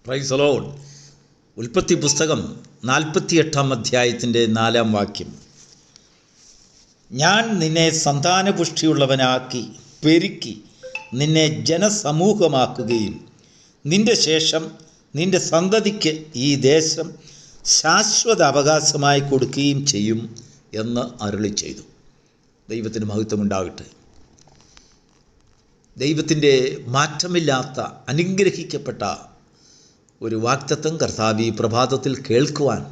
Praise the Lord. ഉൽപ്പത്തി പുസ്തകം 48-ാം അധ്യായത്തിൻ്റെ 4-ാം വാക്യം. ഞാൻ നിന്നെ സന്താനപുഷ്ടിയുള്ളവനാക്കി പെരുക്കി നിന്നെ ജനസമൂഹമാക്കുകയും നിന്റെ ശേഷം നിന്റെ സന്തതിക്ക് ഈ ദേശം ശാശ്വത അവകാശമായി കൊടുക്കുകയും ചെയ്യും എന്ന് അരുളി ചെയ്തു. ദൈവത്തിന് മഹത്വമുണ്ടാകട്ടെ. ദൈവത്തിൻ്റെ മാറ്റമില്ലാത്ത അനുഗ്രഹിക്കപ്പെട്ട ഒരു വാഗ്ദത്തം കർത്താവ് ഈ പ്രഭാതത്തിൽ കേൾക്കുവാൻ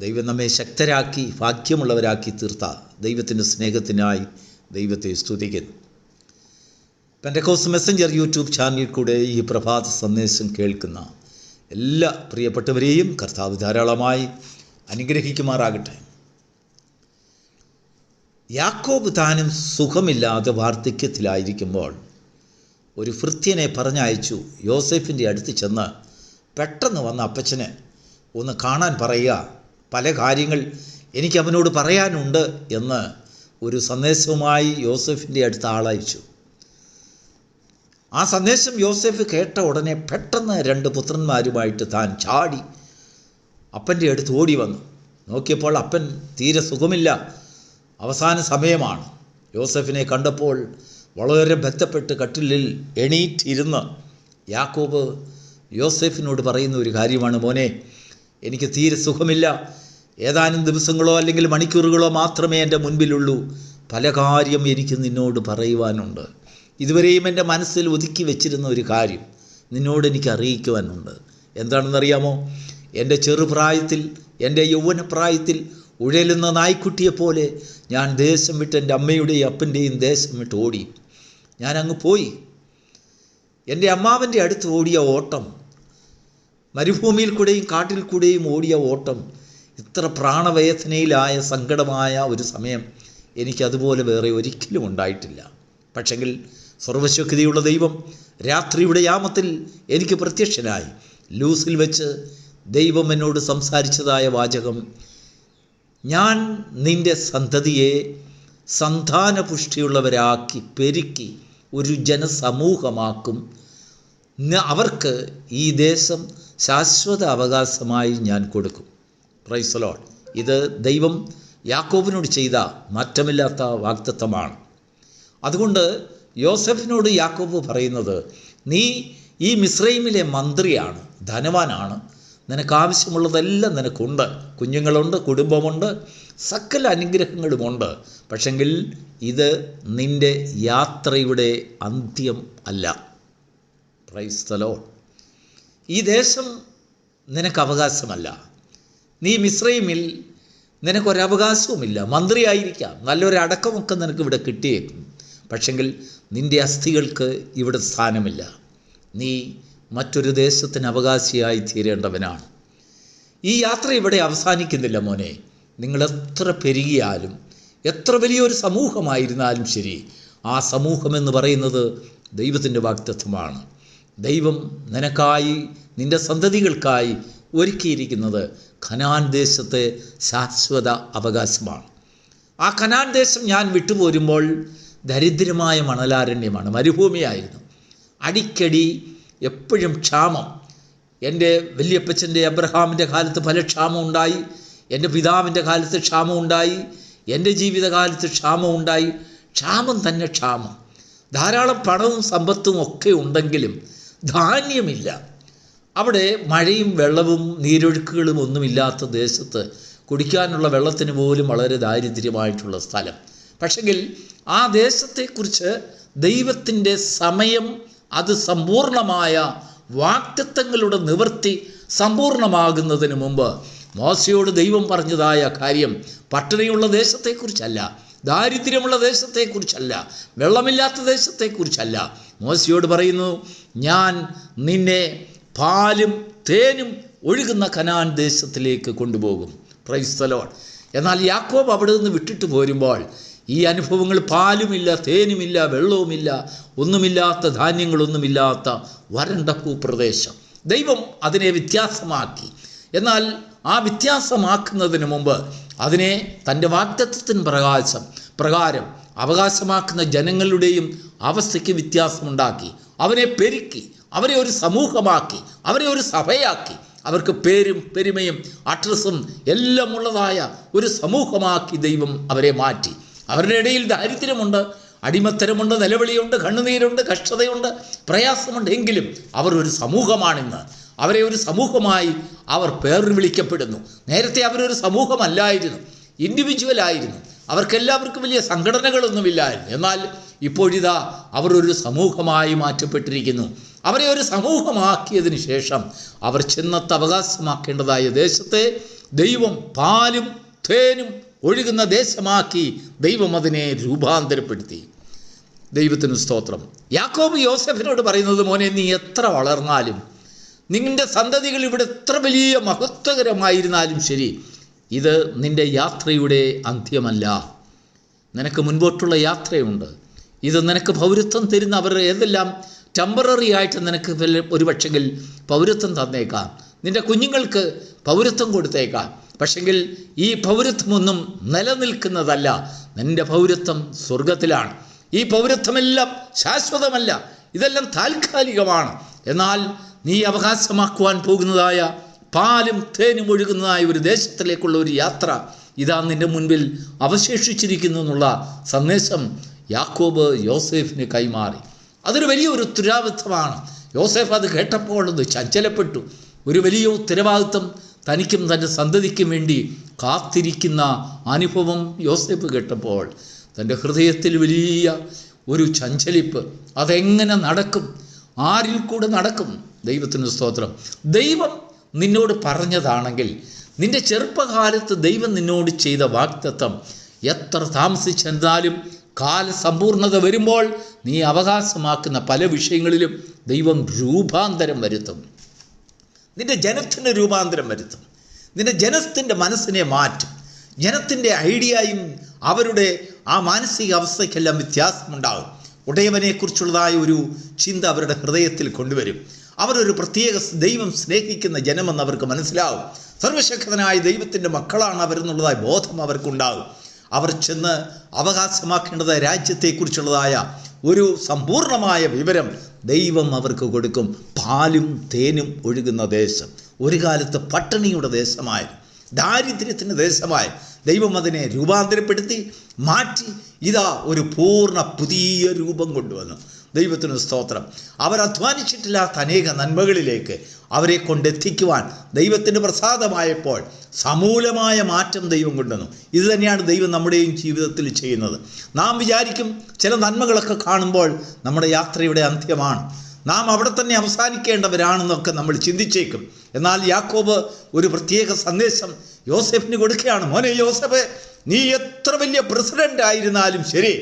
ദൈവം നമ്മെ ശക്തരാക്കി ഭാഗ്യമുള്ളവരാക്കി തീർത്ത ദൈവത്തിൻ്റെ സ്നേഹത്തിനായി ദൈവത്തെ സ്തുതിക്കുന്നു. പെന്തക്കോസ്റ്റ് മെസ്സഞ്ചർ യൂട്യൂബ് ചാനലിൽ കൂടെ ഈ പ്രഭാത സന്ദേശം കേൾക്കുന്ന എല്ലാ പ്രിയപ്പെട്ടവരെയും കർത്താവ് ധാരാളമായി അനുഗ്രഹിക്കുമാറാകട്ടെ. യാക്കോബ് താനും സുഖമില്ലാതെ വാർദ്ധക്യത്തിലായിരിക്കുമ്പോൾ ഒരു ഭൃത്യനെ പറഞ്ഞയച്ചു. യോസേഫിൻ്റെ അടുത്ത് ചെന്ന് പെട്ടെന്ന് വന്ന അപ്പച്ചനെ ഒന്ന് കാണാൻ പറയുക, പല കാര്യങ്ങൾ എനിക്ക് അവനോട് പറയാനുണ്ട് എന്ന് ഒരു സന്ദേശവുമായി യോസേഫിൻ്റെ അടുത്ത് ആളയച്ചു. ആ സന്ദേശം യോസേഫ് കേട്ട ഉടനെ പെട്ടെന്ന് 2 പുത്രന്മാരുമായിട്ട് താൻ ചാടി അപ്പൻ്റെ അടുത്ത് ഓടി വന്നു. നോക്കിയപ്പോൾ അപ്പൻ തീരെ സുഖമില്ല, അവസാന സമയമാണ്. യോസേഫിനെ കണ്ടപ്പോൾ വളരെ ബന്ധപ്പെട്ട് കട്ടിലിൽ എണീറ്റിരുന്ന് യാക്കോബ് യോസേഫിനോട് പറയുന്ന ഒരു കാര്യമാണ്, മോനെ, എനിക്ക് തീരെ സുഖമില്ല, ഏതാനും ദിവസങ്ങളോ അല്ലെങ്കിൽ മണിക്കൂറുകളോ മാത്രമേ എൻ്റെ മുൻപിലുള്ളൂ, പല കാര്യം എനിക്ക് നിന്നോട് പറയുവാനുണ്ട്. ഇതുവരെയും എൻ്റെ മനസ്സിൽ ഒതുക്കി വെച്ചിരുന്ന ഒരു കാര്യം നിന്നോട് എനിക്ക് അറിയിക്കുവാനുണ്ട്. എന്താണെന്നറിയാമോ? എൻ്റെ ചെറുപ്രായത്തിൽ, എൻ്റെ യൗവനപ്രായത്തിൽ ഉഴലുന്ന നായ്ക്കുട്ടിയെപ്പോലെ ഞാൻ ദേശം വിട്ട് എൻ്റെ അമ്മയുടെയും അപ്പൻ്റെയും ദേശം വിട്ട് ഓടി. ഞാനങ്ങ് പോയി. എൻ്റെ അമ്മാവൻ്റെ അടുത്ത് ഓടിയ ഓട്ടം, മരുഭൂമിയിൽ കൂടെയും കാട്ടിൽ കൂടെയും ഓടിയ ഓട്ടം, ഇത്ര പ്രാണവേദനയിലായ സങ്കടമായ ഒരു സമയം എനിക്കതുപോലെ വേറെ ഒരിക്കലും ഉണ്ടായിട്ടില്ല. പക്ഷെങ്കിൽ സർവശക്തിയുള്ള ദൈവം രാത്രിയുടെ യാമത്തിൽ എനിക്ക് പ്രത്യക്ഷനായി. ലൂസിൽ വെച്ച് ദൈവം എന്നോട് സംസാരിച്ചതായ വാചകം, ഞാൻ നിൻ്റെ സന്തതിയെ സന്താനപുഷ്ടിയുള്ളവരാക്കി പെരുക്കി ഒരു ജനസമൂഹമാക്കും, അവർക്ക് ഈ ദേശം ശാശ്വത അവകാശമായി ഞാൻ കൊടുക്കും. Praise the Lord. ഇത് ദൈവം യാക്കോബിനോട് ചെയ്ത മാറ്റമില്ലാത്ത വാഗ്ദത്തമാണ്. അതുകൊണ്ട് യോസെഫിനോട് യാക്കോബ് പറയുന്നത്, നീ ഈ മിസ്രൈമിലെ മന്ത്രിയാണ്, ധനവാനാണ്, നിനക്ക് ആവശ്യമുള്ളതെല്ലാം നിനക്കുണ്ട്, കുഞ്ഞുങ്ങളുണ്ട്, കുടുംബമുണ്ട്, സകല അനുഗ്രഹങ്ങളുമുണ്ട്. പക്ഷെങ്കിൽ ഇത് നിൻ്റെ യാത്രയുടെ അന്ത്യം അല്ല. Praise the Lord. ഈ ദേശം നിനക്ക് അവകാശമല്ല. നീ മിസ്രൈമിൽ നിനക്കൊരവകാശവുമില്ല. മന്ത്രിയായിരിക്കാം, നല്ലൊരടക്കമൊക്കെ നിനക്ക് ഇവിടെ കിട്ടിയേക്കും. പക്ഷെങ്കിൽ നിൻ്റെ അസ്ഥികൾക്ക് ഇവിടെ സ്ഥാനമില്ല. നീ മറ്റൊരു ദേശത്തിന് അവകാശിയായി തീരേണ്ടവനാണ്. ഈ യാത്ര ഇവിടെ അവസാനിക്കുന്നില്ല മോനെ. നിങ്ങളെത്ര പെരുകിയാലും, എത്ര വലിയൊരു സമൂഹമായിരുന്നാലും ശരി, ആ സമൂഹമെന്ന് പറയുന്നത് ദൈവത്തിൻ്റെ വാഗ്ദത്തമാണ്. ദൈവം നിനക്കായി, നിൻ്റെ സന്തതികൾക്കായി ഒരുക്കിയിരിക്കുന്നത് കനാൻ ദേശത്തെ ശാശ്വത അവകാശമാണ്. ആ കനാൻ ദേശം ഞാൻ വിട്ടുപോരുമ്പോൾ ദരിദ്രമായ മണലാരണ്യമാണ്, മരുഭൂമിയായിരുന്നു. അടിക്കടി എപ്പോഴും ക്ഷാമം. എൻ്റെ വല്യപ്പച്ചൻ്റെ അബ്രഹാമിൻ്റെ കാലത്ത് പല ക്ഷാമം ഉണ്ടായി, എൻ്റെ പിതാവിൻ്റെ കാലത്ത് ക്ഷാമം ഉണ്ടായി, എൻ്റെ ജീവിതകാലത്ത് ക്ഷാമം ഉണ്ടായി. ക്ഷാമം തന്നെ ക്ഷാമം. ധാരാളം പണവും സമ്പത്തും ഒക്കെ ഉണ്ടെങ്കിലും ധാന്യമില്ല. അവിടെ മഴയും വെള്ളവും നീരൊഴുക്കുകളും ഒന്നുമില്ലാത്ത ദേശത്ത് കുടിക്കാനുള്ള വെള്ളത്തിന് പോലും വളരെ ദാരിദ്ര്യമായിട്ടുള്ള സ്ഥലം. പക്ഷെങ്കിൽ ആ ദേശത്തെക്കുറിച്ച് ദൈവത്തിൻ്റെ സമയം, അത് സമ്പൂർണമായ വാഗ്ദത്തങ്ങളുടെ നിവൃത്തി സമ്പൂർണമാകുന്നതിന് മുമ്പ് മോശയോട് ദൈവം പറഞ്ഞതായ കാര്യം പട്ടിണിയുള്ള ദേശത്തെക്കുറിച്ചല്ല, ദാരിദ്ര്യമുള്ള ദേശത്തെക്കുറിച്ചല്ല, വെള്ളമില്ലാത്ത ദേശത്തെക്കുറിച്ചല്ല. മോശയോട് പറയുന്നു, ഞാൻ നിന്നെ പാലും തേനും ഒഴുകുന്ന കനാൻ ദേശത്തിലേക്ക് കൊണ്ടുപോകും. Praise the Lord. എന്നാൽ യാക്കോബ് അവിടെ നിന്ന് വിട്ടിട്ട് പോരുമ്പോൾ ഈ അനുഭവങ്ങൾ, പാലുമില്ല, തേനുമില്ല, വെള്ളവുമില്ല, ഒന്നുമില്ലാത്ത, ധാന്യങ്ങളൊന്നുമില്ലാത്ത വരണ്ട ഭൂപ്രദേശം, ദൈവം അതിനെ വ്യത്യാസമാക്കി. എന്നാൽ ആ വ്യത്യാസമാക്കുന്നതിന് മുമ്പ് അതിനെ തൻ്റെ വാഗ്ദത്തത്തിന് പ്രകാരം അവകാശമാക്കുന്ന ജനങ്ങളുടെയും അവസ്ഥയ്ക്ക് വ്യത്യാസമുണ്ടാക്കി. അവനെ പെരുക്കി, അവരെ ഒരു സമൂഹമാക്കി, അവരെ ഒരു സഭയാക്കി, അവർക്ക് പേരും പെരുമയും അഡ്രസ്സും എല്ലാം ഉള്ളതായ ഒരു സമൂഹമാക്കി ദൈവം അവരെ മാറ്റി. അവരുടെ ഇടയിൽ ദാരിദ്ര്യമുണ്ട്, അടിമത്തരമുണ്ട്, നിലവിളിയുണ്ട്, കണ്ണുനീരുണ്ട്, കഷ്ടതയുണ്ട്, പ്രയാസമുണ്ട്. എങ്കിലും അവർ ഒരു സമൂഹമാണിന്ന്. അവരെ ഒരു സമൂഹമായി അവർ പേർ വിളിക്കപ്പെടുന്നു. നേരത്തെ അവരൊരു സമൂഹമല്ലായിരുന്നു, ഇൻഡിവിജ്വലായിരുന്നു. അവർക്കെല്ലാവർക്കും വലിയ സംഘടനകളൊന്നുമില്ലായിരുന്നു. എന്നാൽ ഇപ്പോഴിതാ അവർ ഒരു സമൂഹമായി മാറ്റപ്പെട്ടിരിക്കുന്നു. അവരെ ഒരു സമൂഹമാക്കിയതിന് ശേഷം അവർ ചെന്നത്ത് അവകാശമാക്കേണ്ടതായ ദേശത്തെ ദൈവം പാലും തേനും ഒഴുകുന്ന ദേശമാക്കി ദൈവം അതിനെ രൂപാന്തരപ്പെടുത്തി. ദൈവത്തിന് സ്തോത്രം. യാക്കോബ് യോസേഫിനോട് പറയുന്നത്, മോനെ, നീ എത്ര വളർന്നാലും, നിന്റെ സന്തതികൾ ഇവിടെ എത്ര വലിയ മഹത്വകരമായിരുന്നാലും ശരി, ഇത് നിന്റെ യാത്രയുടെ അന്ത്യമല്ല. നിനക്ക് മുൻപോട്ടുള്ള യാത്രയുണ്ട്. ഇത് നിനക്ക് പൗരത്വം തരുന്ന അവർ ഏതെല്ലാം ടെമ്പററി ആയിട്ട് നിനക്ക് ഒരു പക്ഷെങ്കിൽ പൗരത്വം തന്നേക്കാം, നിൻ്റെ കുഞ്ഞുങ്ങൾക്ക് പൗരത്വം കൊടുത്തേക്കാം. പക്ഷെങ്കിൽ ഈ പൗരത്വമൊന്നും നിലനിൽക്കുന്നതല്ല. നിൻ്റെ പൗരത്വം സ്വർഗത്തിലാണ്. ഈ പൗരത്വമെല്ലാം ശാശ്വതമല്ല, ഇതെല്ലാം താൽക്കാലികമാണ്. എന്നാൽ നീ അവകാശമാക്കുവാൻ പോകുന്നതായ പാലും തേനും ഒഴുകുന്നതായ ഒരു ദേശത്തിലേക്കുള്ള ഒരു യാത്ര ഇതാ നിൻ്റെ മുൻപിൽ അവശേഷിച്ചിരിക്കുന്നു എന്നുള്ള സന്ദേശം യാക്കോബ് യോസേഫിന് കൈമാറി. അതൊരു വലിയ ഒരു ഉത്തരവാദിത്വമാണ്. യോസേഫ് അത് കേട്ടപ്പോൾ ഒന്ന് ചഞ്ചലപ്പെട്ടു. ഒരു വലിയ ഉത്തരവാദിത്വം തനിക്കും തൻ്റെ സന്തതിക്കും വേണ്ടി കാത്തിരിക്കുന്ന അനുഭവം യോസേഫ് കേട്ടപ്പോൾ തൻ്റെ ഹൃദയത്തിൽ വലിയ ഒരു ചഞ്ചലിപ്പ്. അതെങ്ങനെ നടക്കും? ആരിൽ കൂടെ നടക്കും? ദൈവത്തിന് സ്തോത്രം. ദൈവം നിന്നോട് പറഞ്ഞതാണെങ്കിൽ, നിൻ്റെ ചെറുപ്പകാലത്ത് ദൈവം നിന്നോട് ചെയ്ത വാഗ്ദത്തം എത്ര താമസിച്ചെന്നാലും കാലസമ്പൂർണത വരുമ്പോൾ നീ അവകാശമാക്കുന്ന പല വിഷയങ്ങളിലും ദൈവം രൂപാന്തരം വരുത്തും. നിൻ്റെ ജനത്തിന് രൂപാന്തരം വരുത്തും. നിൻ്റെ ജനത്തിൻ്റെ മനസ്സിനെ മാറ്റും. ജനത്തിൻ്റെ ഐഡിയയും അവരുടെ ആ മാനസിക അവസ്ഥയ്ക്കെല്ലാം വ്യത്യാസമുണ്ടാകും. ഉടയവനെക്കുറിച്ചുള്ളതായ ഒരു ചിന്ത അവരുടെ ഹൃദയത്തിൽ കൊണ്ടുവരും. അവരൊരു പ്രത്യേക ദൈവം സ്നേഹിക്കുന്ന ജനമെന്ന് അവർക്ക് മനസ്സിലാവും. സർവശക്തനായ ദൈവത്തിൻ്റെ മക്കളാണ് അവരെന്നുള്ളതായ ബോധം അവർക്കുണ്ടാകും. അവർ ചെന്ന് അവകാശമാക്കേണ്ടതായ രാജ്യത്തെക്കുറിച്ചുള്ളതായ ഒരു സമ്പൂർണമായ വിവരം ദൈവം അവർക്ക് കൊടുക്കും. പാലും തേനും ഒഴുകുന്ന ദേശം, ഒരു കാലത്ത് പട്ടിണിയുടെ ദേശമായി, ദാരിദ്ര്യത്തിൻ്റെ ദേശമായി ദൈവം അതിനെ രൂപാന്തരപ്പെടുത്തി മാറ്റി ഇതാ ഒരു പൂർണ്ണ പുതിയ രൂപം കൊണ്ടുവന്നു. ദൈവത്തിന് സ്തോത്രം. അവരധ്വാനിച്ചിട്ടില്ലാത്ത അനേക നന്മകളിലേക്ക് അവരെ കൊണ്ടെത്തിക്കുവാൻ ദൈവത്തിൻ്റെ പ്രസാദമായപ്പോൾ സമൂലമായ മാറ്റം ദൈവം കൊണ്ടുവന്നു. ഇത് തന്നെയാണ് ദൈവം നമ്മുടെയും ജീവിതത്തിൽ ചെയ്യുന്നത്. നാം വിചാരിക്കും ചില നന്മകളൊക്കെ കാണുമ്പോൾ നമ്മുടെ യാത്രയുടെ അന്ത്യമാണ്, നാം അവിടെ തന്നെ അവസാനിക്കേണ്ടവരാണെന്നൊക്കെ നമ്മൾ ചിന്തിച്ചേക്കും. എന്നാൽ യാക്കോബ് ഒരു പ്രത്യേക സന്ദേശം യോസേഫിന് കൊടുക്കുകയാണ്. മോനെ യോസേഫ്, നീ എത്ര വലിയ പ്രസിഡൻ്റ് ആയിരുന്നാലും ശരി,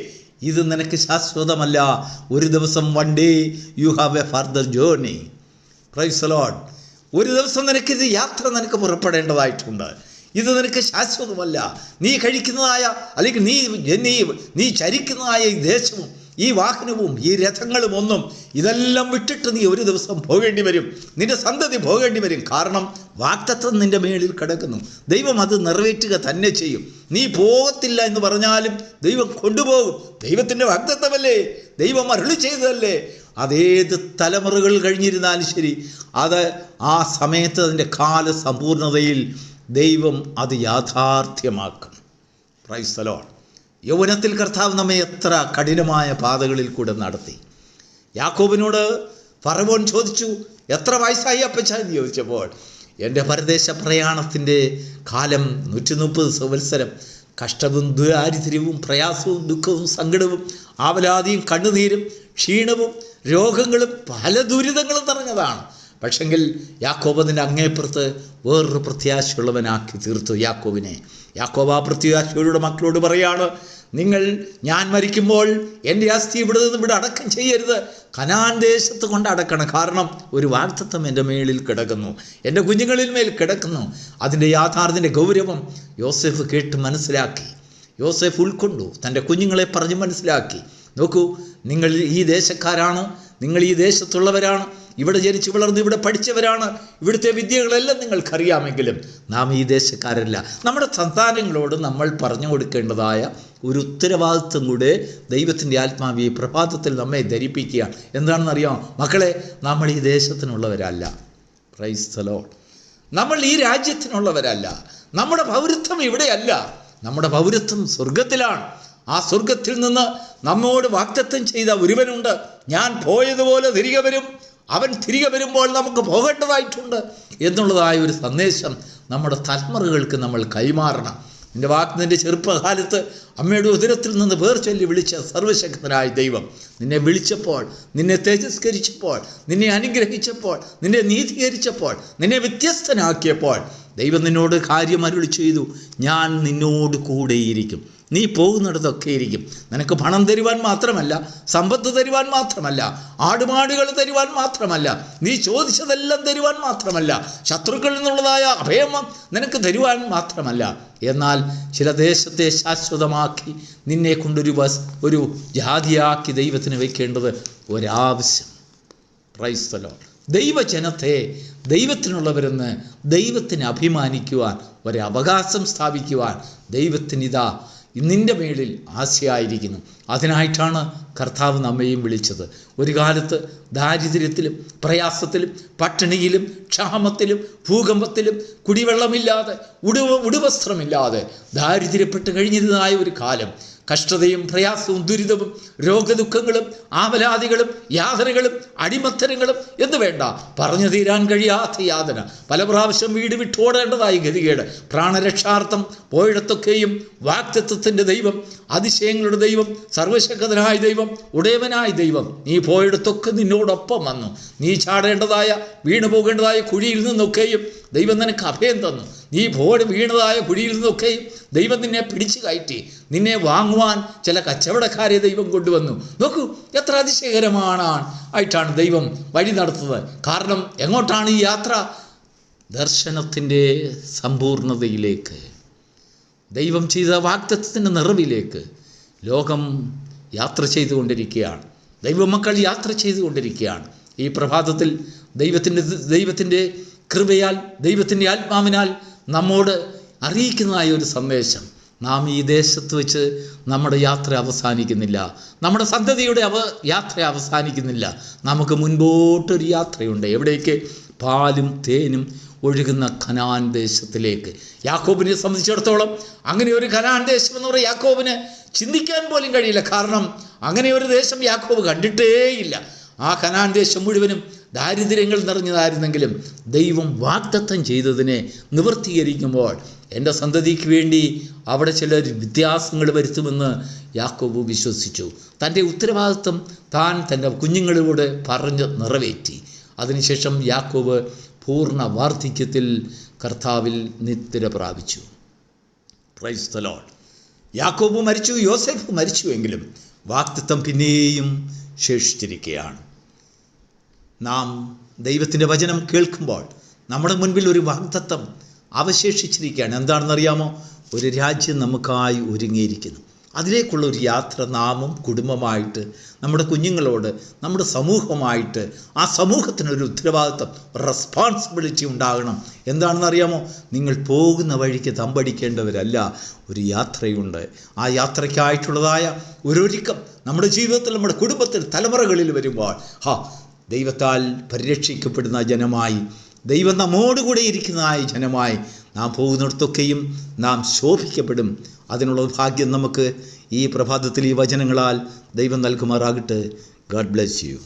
ഇത് നിനക്ക് ശാശ്വതമല്ല. ഒരു ദിവസം one day you have A further journey. Praise the Lord. ഒരു ദിവസം നിനക്കിത് യാത്ര നിനക്ക് പുറപ്പെടേണ്ടതായിട്ടുണ്ട്. ഇത് നിനക്ക് ശാശ്വതമല്ല. നീ കഴിക്കുന്നതായ അല്ലെങ്കിൽ നീ ചരിക്കുന്നതായ ഈ ദേശവും ഈ വാഹനവും ഈ രഥങ്ങളും ഒന്നും ഇതെല്ലാം വിട്ടിട്ട് നീ ഒരു ദിവസം പോകേണ്ടി വരും. നിന്റെ സന്തതി പോകേണ്ടി വരും. കാരണം വാഗ്ദത്തം നിന്റെ മേളിൽ കിടക്കുന്നു. ദൈവം അത് നിറവേറ്റുക തന്നെ ചെയ്യും. നീ പോകത്തില്ല എന്ന് പറഞ്ഞാലും ദൈവം കൊണ്ടുപോകും. ദൈവത്തിൻ്റെ വാഗ്ദത്തമല്ലേ, ദൈവം അരുളി ചെയ്തതല്ലേ. അതേത് തലമുറകൾ കഴിഞ്ഞിരുന്നാലും ശരി, അത് ആ സമയത്ത് അതിൻ്റെ കാലസമ്പൂർണതയിൽ ദൈവം അത് യാഥാർത്ഥ്യമാക്കും. Praise the Lord. യൗവനത്തിൽ കർത്താവ് നമ്മെ എത്ര കഠിനമായ പാതകളിൽ കൂടെ നടത്തി. യാക്കോബിനോട് ഫറവോൻ ചോദിച്ചു, എത്ര വയസ്സായി അപ്പച്ച എന്ന് ചോദിച്ചപ്പോൾ, എൻ്റെ പരദേശ പ്രയാണത്തിൻ്റെ കാലം 130 സംവത്സരം. കഷ്ടവും ദാരിദ്ര്യവും പ്രയാസവും ദുഃഖവും സങ്കടവും ആവലാതിയും കണ്ണുനീരും ക്ഷീണവും രോഗങ്ങളും പല ദുരിതങ്ങളും നിറഞ്ഞതാണ്. പക്ഷെങ്കിൽ യാക്കോബ് അതിൻ്റെ അങ്ങേപ്പുറത്ത് വേറൊരു പ്രത്യാശയുള്ളവനാക്കി തീർത്തു യാക്കോബിനെ. യാക്കോബ് ആ പ്രത്യാശയോടെ മക്കളോട് പറയാണ്, ഞാൻ മരിക്കുമ്പോൾ എൻ്റെ അസ്ഥി ഇവിടെ അടക്കം ചെയ്യരുത്, കനാൻ ദേശത്ത് കൊണ്ട് അടക്കണം. കാരണം ഒരു വാഗ്ദത്തം എൻ്റെ മേളിൽ കിടക്കുന്നു, എൻ്റെ കുഞ്ഞുങ്ങളിൽ മേൽ കിടക്കുന്നു. അതിൻ്റെ യാഥാർത്ഥ്യത്തിൻ്റെ ഗൗരവം യോസേഫ് കേട്ട് മനസ്സിലാക്കി. യോസേഫ് ഉൾക്കൊണ്ടു, തൻ്റെ കുഞ്ഞുങ്ങളെ പറഞ്ഞ് മനസ്സിലാക്കി. നോക്കൂ, നിങ്ങൾ ഈ ദേശക്കാരാണ്, നിങ്ങൾ ഈ ദേശത്തുള്ളവരാണ്, ഇവിടെ ജനിച്ചു വളർന്ന് ഇവിടെ പഠിച്ചവരാണ്, ഇവിടുത്തെ വിദ്യകളെല്ലാം നിങ്ങൾക്കറിയാമെങ്കിലും നാം ഈ ദേശക്കാരല്ല. നമ്മുടെ സന്താനങ്ങളോട് നമ്മൾ പറഞ്ഞു കൊടുക്കേണ്ടതായ ഒരു ഉത്തരവാദിത്വം കൂടെ ദൈവത്തിൻ്റെ ആത്മാവ് ഈ പ്രഭാതത്തിൽ നമ്മെ ധരിപ്പിക്കുകയാണ്. എന്താണെന്നറിയാമോ മക്കളെ? നമ്മൾ ഈ ദേശത്തിനുള്ളവരല്ല. Praise the Lord. നമ്മൾ ഈ രാജ്യത്തിനുള്ളവരല്ല. നമ്മുടെ പൗരത്വം ഇവിടെയല്ല. നമ്മുടെ പൗരത്വം സ്വർഗത്തിലാണ്. ആ സ്വർഗത്തിൽ നിന്ന് നമ്മോട് വാഗ്ദത്തം ചെയ്ത ഒരുവനുണ്ട്. ഞാൻ പോയതുപോലെ തിരികെ വരും, അവൻ തിരികെ വരുമ്പോൾ നമുക്ക് പോകേണ്ടതായിട്ടുണ്ട് എന്നുള്ളതായ ഒരു സന്ദേശം നമ്മുടെ തലമുറകൾക്ക് നമ്മൾ കൈമാറണം. നിന്റെ ചെറുപ്പകാലത്ത് അമ്മയുടെ ഉദരത്തിൽ നിന്ന് പേർ ചൊല്ലി വിളിച്ച സർവശക്തനായ ദൈവം നിന്നെ വിളിച്ചപ്പോൾ, നിന്നെ തേജസ്കരിച്ചപ്പോൾ, നിന്നെ അനുഗ്രഹിച്ചപ്പോൾ, നിന്നെ നീതീകരിച്ചപ്പോൾ, നിന്നെ വ്യത്യസ്തനാക്കിയപ്പോൾ ദൈവം നിന്നോട് കാര്യം അരുളി ചെയ്തു, ഞാൻ നിന്നോട് കൂടെയിരിക്കും. നീ പോകുന്നിടത്തൊക്കെ ഇരിക്കും. നിനക്ക് പണം തരുവാൻ മാത്രമല്ല, സമ്പത്ത് തരുവാൻ മാത്രമല്ല, ആടുമാടുകൾ തരുവാൻ മാത്രമല്ല, നീ ചോദിച്ചതെല്ലാം തരുവാൻ മാത്രമല്ല, ശത്രുക്കളിൽ നിന്നുള്ളതായ അഭയം നിനക്ക് തരുവാൻ മാത്രമല്ല, എന്നാൽ ചില ദേശത്തെ ശാശ്വതമാക്കി നിന്നെ കൊണ്ടൊരു ജാതിയാക്കി ദൈവത്തിന് വയ്ക്കേണ്ടത് ഒരാവശ്യം. Praise the Lord. ദൈവജനത്തെ ദൈവത്തിനുള്ളവരെന്ന് ദൈവത്തിന് അഭിമാനിക്കുവാൻ, ഒരവകാശം സ്ഥാപിക്കുവാൻ ദൈവത്തിനിതാ നിൻ്റെ മേളിൽ ആശയായിരിക്കുന്നു. അതിനായിട്ടാണ് കർത്താവ് നമ്മയും വിളിച്ചത്. ഒരു കാലത്ത് ദാരിദ്ര്യത്തിലും പ്രയാസത്തിലും പട്ടിണിയിലും ക്ഷാമത്തിലും ഭൂകമ്പത്തിലും കുടിവെള്ളമില്ലാതെ ഉടുവസ്ത്രമില്ലാതെ ദാരിദ്ര്യപ്പെട്ട് കഴിഞ്ഞിരുന്നതായ ഒരു കാലം, കഷ്ടതയും പ്രയാസവും ദുരിതവും രോഗദുഃഖങ്ങളും ആവലാദികളും യാതനകളും അടിമത്തരങ്ങളും എന്ന് വേണ്ട, പറഞ്ഞു തീരാൻ കഴിയാത്ത യാതന, പല പ്രാവശ്യം വീട് വിട്ടോടേണ്ടതായി ഗതികേട്, പ്രാണരക്ഷാർത്ഥം പോയിടത്തൊക്കെയും വാഗ്ദത്തത്തിൻ്റെ ദൈവം, അതിശയങ്ങളുടെ ദൈവം, സർവശക്തനായ ദൈവം, ഉടയവനായ ദൈവം നീ പോയിടത്തൊക്കെ നിന്നോടൊപ്പം വന്നു. നീ ചാടേണ്ടതായ വീണു പോകേണ്ടതായ കുഴിയിൽ നിന്നൊക്കെയും ദൈവം നിനക്ക് അഭയം തന്നു. നീ വീണതായ കുഴിയിൽ നിന്നൊക്കെയും ദൈവം നിന്നെ പിടിച്ചു കയറ്റി. നിന്നെ വാങ്ങുവാൻ ചില കച്ചവടക്കാരെ ദൈവം കൊണ്ടുവന്നു. നോക്കൂ, എത്ര ആയിട്ടാണ് ദൈവം വഴി നടത്തുന്നത്. കാരണം എങ്ങോട്ടാണ് ഈ യാത്ര? ദർശനത്തിൻ്റെ സമ്പൂർണതയിലേക്ക്, ദൈവം ചെയ്ത വാഗ്ദത്തത്തിൻ്റെ നിറവിലേക്ക് ലോകം യാത്ര ചെയ്തുകൊണ്ടിരിക്കുകയാണ്. ദൈവമക്കൾ യാത്ര ചെയ്തുകൊണ്ടിരിക്കുകയാണ്. ഈ പ്രഭാതത്തിൽ ദൈവത്തിൻ്റെ കൃപയാൽ, ദൈവത്തിൻ്റെ ആത്മാവിനാൽ നമ്മോട് അറിയിക്കുന്നതായ ഒരു സന്ദേശം, നാം ഈ ദേശത്ത് വെച്ച് നമ്മുടെ യാത്ര അവസാനിക്കുന്നില്ല, നമ്മുടെ സന്തതിയുടെ യാത്ര അവസാനിക്കുന്നില്ല. നമുക്ക് മുൻപോട്ടൊരു യാത്രയുണ്ട്. എവിടേക്ക്? പാലും തേനും ഒഴുകുന്ന കനാൻ ദേശത്തിലേക്ക്. യാക്കോബിനെ സംബന്ധിച്ചിടത്തോളം അങ്ങനെ ഒരു കനാൻ ദേശം എന്ന് പറയുന്നത് യാക്കോബിന് ചിന്തിക്കാൻ പോലും കഴിയില്ല. കാരണം അങ്ങനെ ഒരു ദേശം യാക്കോബ് കണ്ടിട്ടേയില്ല. ആ കനാൻ ദേശം മുഴുവനും ദാരിദ്ര്യങ്ങൾ നിറഞ്ഞതായിരുന്നെങ്കിലും ദൈവം വാഗ്ദത്തം ചെയ്തതിനെ നിവർത്തീകരിക്കുമ്പോൾ എൻ്റെ സന്തതിക്ക് വേണ്ടി അവിടെ ചില വ്യത്യാസങ്ങൾ വരുത്തുമെന്ന് യാക്കോബ് വിശ്വസിച്ചു. തൻ്റെ ഉത്തരവാദിത്വം താൻ തൻ്റെ കുഞ്ഞുങ്ങളോട് പറഞ്ഞ് നിറവേറ്റി. അതിനുശേഷം യാക്കോബ് പൂർണ്ണ വാർദ്ധക്യത്തിൽ കർത്താവിൽ നിദ്ര പ്രാപിച്ചു. Praise the Lord. യാക്കോബ് മരിച്ചു, യോസേഫ് മരിച്ചുവെങ്കിലും വാഗ്ദത്തം പിന്നെയും ശേഷിച്ചിരിക്കുകയാണ്. നാം ദൈവത്തിൻ്റെ വചനം കേൾക്കുമ്പോൾ നമ്മുടെ മുൻപിൽ ഒരു വാഗ്ദത്തം അവശേഷിച്ചിരിക്കുകയാണ്. എന്താണെന്നറിയാമോ? ഒരു രാജ്യം നമുക്കായി ഒരുങ്ങിയിരിക്കുന്നു. അതിലേക്കുള്ള ഒരു യാത്ര നാമും കുടുംബമായിട്ട്, നമ്മുടെ കുഞ്ഞുങ്ങളോട്, നമ്മുടെ സമൂഹമായിട്ട്, ആ സമൂഹത്തിനൊരു ഉത്തരവാദിത്വം, റെസ്പോൺസിബിലിറ്റി ഉണ്ടാകണം. എന്താണെന്നറിയാമോ? നിങ്ങൾ പോകുന്ന വഴിക്ക് തമ്പടിക്കേണ്ടവരല്ല. ഒരു യാത്രയുണ്ട്. ആ യാത്രയ്ക്കായിട്ടുള്ളതായ ഒരൊരുക്കം നമ്മുടെ ജീവിതത്തിൽ, നമ്മുടെ കുടുംബത്തിൽ, തലമുറകളിൽ വരുമ്പോൾ ദൈവത്താൽ പരിരക്ഷിക്കപ്പെടുന്ന ജനമായി, ദൈവം നമ്മോടുകൂടെ ഇരിക്കുന്നതായ ജനമായി നാം പോകുന്നിടത്തൊക്കെയും നാം ശോഭിക്കപ്പെടും. അതിനുള്ള ഭാഗ്യം നമുക്ക് ഈ പ്രഭാതത്തിൽ ഈ വചനങ്ങളാൽ ദൈവം നൽകുമാറാകട്ടെ. God bless you.